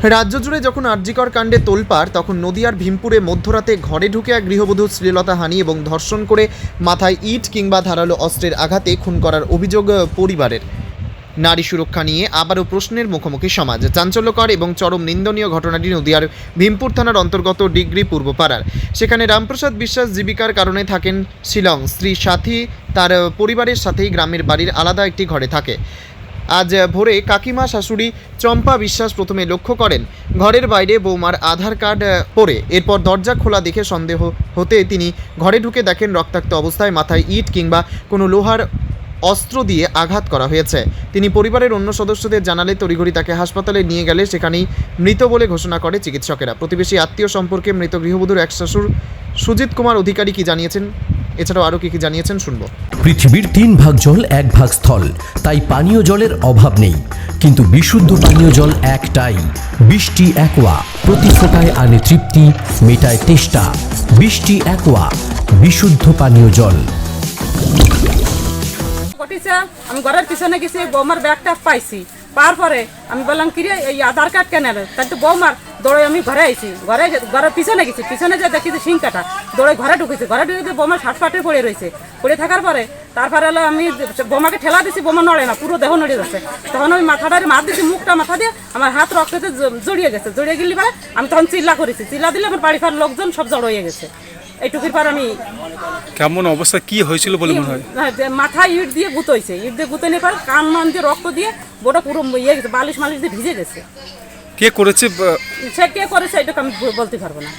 রাজ্য জুড়ে যখন আরজিকর কাণ্ডে তোলপাড়, তখন নদিয়ার ভীমপুরে মধ্যরাতে ঘরে ঢুকে এক গৃহবধূ শ্লীলতাহানি এবং ধর্ষণ করে মাথায় ইট কিংবা ধারালো অস্ত্রের আঘাতে খুন করার অভিযোগ পরিবারের। নারী সুরক্ষা নিয়ে আবারও প্রশ্নের মুখোমুখি সমাজ। চাঞ্চল্যকর এবং চরম নিন্দনীয় ঘটনাটি নদিয়ার ভীমপুর থানার অন্তর্গত ডিগ্রি পূর্বপাড়ার। সেখানে রামপ্রসাদ বিশ্বাস জীবিকার কারণে থাকেন শিলং। স্ত্রী সাথী তার পরিবারের সাথেই গ্রামের বাড়ির আলাদা একটি ঘরে থাকে। আজ ভোরে কাকিমা শাশুড়ি চম্পা বিশ্বাস প্রথমে লক্ষ্য করেন ঘরের বাইরে বৌমার আধার কার্ড পড়ে। এরপর দরজা খোলা দেখে সন্দেহ হতে তিনি ঘরে ঢুকে দেখেন রক্তাক্ত অবস্থায় মাথায় ইট কিংবা কোনো লোহার অস্ত্র দিয়ে আঘাত করা হয়েছে। তিনি পরিবারের অন্য সদস্যদের জানালে তড়িঘড়ি তাকে হাসপাতালে নিয়ে গেলে সেখানেই মৃত বলে ঘোষণা করে চিকিৎসকেরা। প্রতিবেশী আত্মীয় সম্পর্কে মৃত গৃহবধূর এক শ্বশুর সুজিত কুমার অধিকারী কি জানিয়েছেন, এছাড়াও আরও কি জানিয়েছেন শুনবো। পৃথিবীর 3 ভাগ জল 1 ভাগ স্থল, তাই পানীয় জলের অভাব নেই, কিন্তু বিশুদ্ধ পানীয় জল একটাই, বৃষ্টি অ্যাকোয়া। প্রতি ফোঁটায় আনে তৃপ্তি, মেটায় তেষ্টা। বৃষ্টি অ্যাকোয়া, বিশুদ্ধ পানীয় জল। আমি ঘরের পিছনে গেছি, বৌমার ব্যাগটা পাইছি। পাওয়ার পরে আমি বললাম কিরে এই আধার কার্ড কেন এলো? তাই তো বৌমার দৌড়ে আমি ঘরে আইছি, ঘরের পিছনে গেছি, পিছনে যে দেখি সিং কাটা, দৌড়ে ঘরে ঢুকেছি। ঘরে ঢুকে বৌমার শ্বাসপাটে পড়ে রয়েছে। পড়ে থাকার পরে তারপরে হলো আমি বৌমাকে ঠেলা দিছি, বৌমা নড়ে না, পুরো দেহ নড়ে যাচ্ছে। তখন ওই মাথাটারে মার দিছি, মুখটা মাথা দিয়ে আমার হাত রক্ততে জড়িয়ে গেছে। জড়িয়ে গেলি পরে আমি তখন চিল্লা করেছি, চিল্লা দিলে আমার বাড়ি ফার লোকজন সব জড় হয়ে গেছে। এইটুকুর পর আমি কেমন অবস্থা কি হয়েছিল বলে মনে হয়? মাথায় ইট দিয়ে গুতোইছে, ইট দিয়ে গুতে নেবার কান মান দিয়ে রক্ত দিয়ে বোটা পুরো ইয়ে গেছে, বালিশ মালিশ দিয়ে ভিজে গেছে। কে করেছে? সে কে করেছে এটাকে আমি বলতে পারবো না,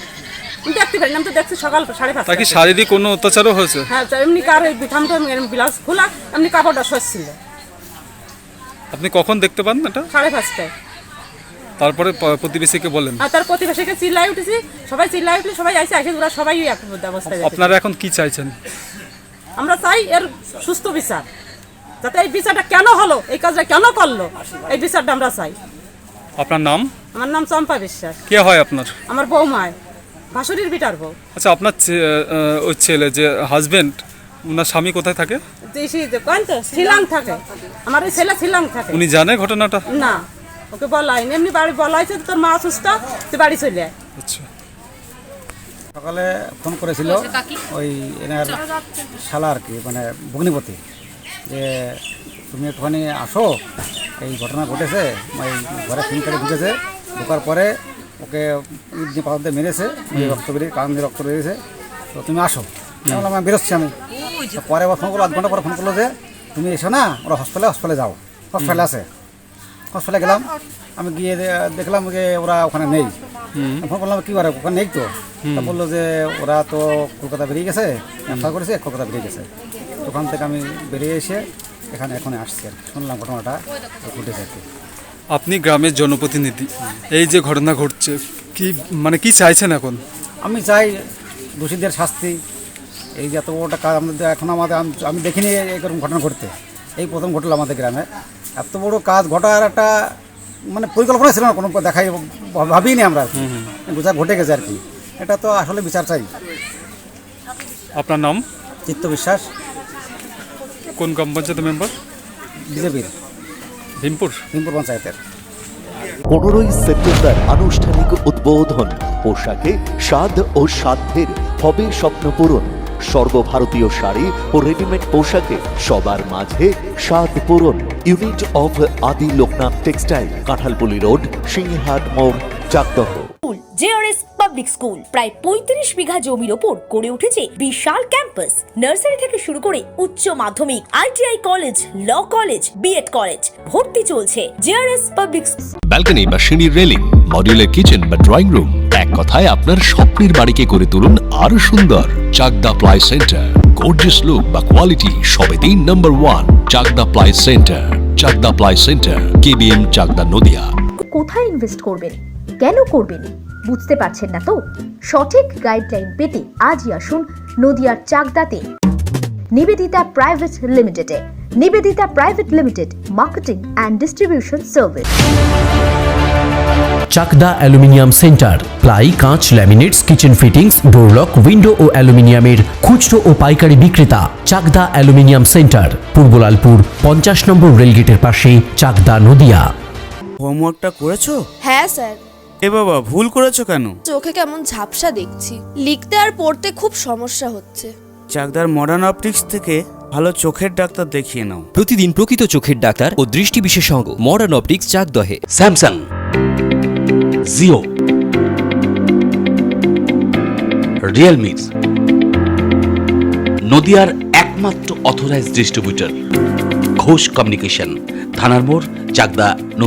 আমি দেখতে পারি না। আমি তো দেখছি সকাল 5:30। তাকে শারীরিক কোনো অত্যাচারও হয়েছে? হ্যাঁ, এমনি কার এই বিঠামটা ব্লাউজ খোলা, এমনি কাপড়টা সচ্ছিল। আপনি কখন দেখতে পান এটা? 5:30টায়। তারপরে প্রতিবেশীকে বলেন? আর তার প্রতিবেশীকে চিল্লাই উঠেছি, সবাই চিল্লাই উঠলে সবাই আইসে ওরা সবাই এক অবস্থায়। আপনারা এখন কি চাইছেন? আমরা চাই এর সুস্থ বিচার, যাতে এই বিচারটা কেন হলো, এই কাজটা কেন করলো, এই বিচারটা আমরা চাই। আপনার নাম? আমার নাম চম্পা বিশ্বাস। কে হয় আপনার? আমার বৌমায়, ভাসুরির বিটার বউ। আচ্ছা, আপনার ওই ছেলে যে হাজবেন্ড, ওনার স্বামী কোথায় থাকে? শিলং থাকে। আমার ওই ছেলে শিলং থাকে। উনি জানে ঘটনাটা? না, ওকে বলাই এমনি বাড়ি বলাইছে তোর মা অসুস্থ, তুই বাড়ি চলে আয়। আচ্ছা, সকালে ফোন করেছিল ওই এনার শালা আর কি, মানে ভগ্নিপতি, যে তুমি একটুখানি আসো, এই ঘটনা ঘটেছে, এই ঘরে ফিন করে ঢুকেছে, ঢোকার পরে ওকে ইট দিয়ে পাথর দিয়ে মেরেছে, রক্ত বেরিয়ে কান দিয়ে রক্ত বেরিয়েছে, তো তুমি আসো। বললাম আমি বেরোচ্ছি আমি। পরে আবার ফোন করলো, 1 ঘন্টা পরে ফোন করলো যে তুমি এসো না, ওরা হসপিটালে যাও, হসপিটালে আছে। হসপিটালে গেলাম, আমি গিয়ে দেখলাম যে ওরা ওখানে নেই। ফোন করলাম কী করে ওখানে নেই তো? তা বললো যে ওরা তো কলকাতা বেরিয়ে গেছে, এফআইআর করেছে, কলকাতা বেরিয়ে গেছে। ওখান থেকে আমি বেরিয়ে এসে এখানে এখনই আসছি আর শুনলাম ঘটনাটা ঘটেছে আর কি। আপনি গ্রামের জনপ্রতিনিধি, এই যে ঘটনা ঘটছে কি মানে কি চাইছেন এখন? আমি চাই দোষীদের শাস্তি। এই যে এত বড়টা কাজ আমাদের এখন আমি দেখিনি এরকম ঘটনা ঘটতে, এই প্রথম ঘটলো আমাদের গ্রামে। এত বড় কাজ ঘটার একটা মানে পরিকল্পনা ছিল না, কোনো দেখাই ভাবিনি আমরা আর কি, যা ঘটে গেছে আর কি। এটা তো আসলে বিচার চাই। আপনার নাম? চিত্ত বিশ্বাস। কোন গ্রাম পঞ্চায়েত মেম্বার? বিজেপির ভীমপুর পঞ্চায়েতের। 15ই সেপ্টেম্বর আনুষ্ঠানিক উদ্বোধন। পোশাকে স্বাদ ও সাধ্যের হবে স্বপ্নপূরণ। সর্বভারতীয় শাড়ি ও রেডিমেড পোশাকে সবার মাঝে স্বাদ পূরণ। ইউনিট অফ আদি লোকনাথ টেক্সটাইল, কাঁঠালপুলি রোড, সিংহাট মোড়, চাকদহ। জেআরএস পাবলিক স্কুল প্রায় 35 বিঘা জমির ওপর গড়ে উঠেছে বিশাল ক্যাম্পাস। নার্সারি থেকে শুরু করে উচ্চ মাধ্যমিক, ITI college, law college, BEd college, ভর্তি চলছে। জেআরএস পাবলিক ব্যালকনি বা সিঁড়ির রেলিং, মডিউলার কিচেন বা ড্রয়িং রুম, এক কথায় আপনার স্বপ্নের বাড়িকে করে তুলুন আরো সুন্দর। Chakdah ply centre, gorgeous look বা কোয়ালিটি সবে 3 নম্বর 1 Chakdah ply centre. Chakdah ply centre, KBM, Chakdah, Nadia. কোথায় ইনভেস্ট করবেন, কেন করবেন বুঝতে পারছেন না তো? সঠিক গাইডলাইন পেতে আজই আসুন নদিয়ার চাকদাতে নিবেদিতা প্রাইভেট লিমিটেডে। Nivedita private limited, marketing and distribution service. Chakdah aluminium centre, ply, কাঁচ, laminates, kitchen fittings, door lock, window ও অ্যালুমিনিয়ামের খুচরো ও পাইকারি বিক্রেতা। চাকদা অ্যালুমিনিয়াম সেন্টার, পূর্বলালপুর 50 নম্বর রেলগেটের পাশে, চাকদা, নদিয়া। হোমওয়ার্কটা করেছো? হ্যাঁ স্যার। এ বাবা, ভুল করেছো কেন? চোখে কেমন ঝাপসা দেখছি, লিখতে আর পড়তে খুব সমস্যা হচ্ছে। চাকদার মডার্ন অপটিক্স থেকে ভালো চোখের ডাক্তার দেখিয়ে নাও। প্রতিদিন প্রকৃত চোখের ডাক্তার ও দৃষ্টি বিশেষজ্ঞ মডার্ন অপটিক্স চাকদহে। স্যামসাং, জিও, রিয়েলমি, নদিয়ার একমাত্র অথরাইজড ডিস্ট্রিবিউটর ঘোষ কমিউনিকেশন, থানার মোড়, চাকদা।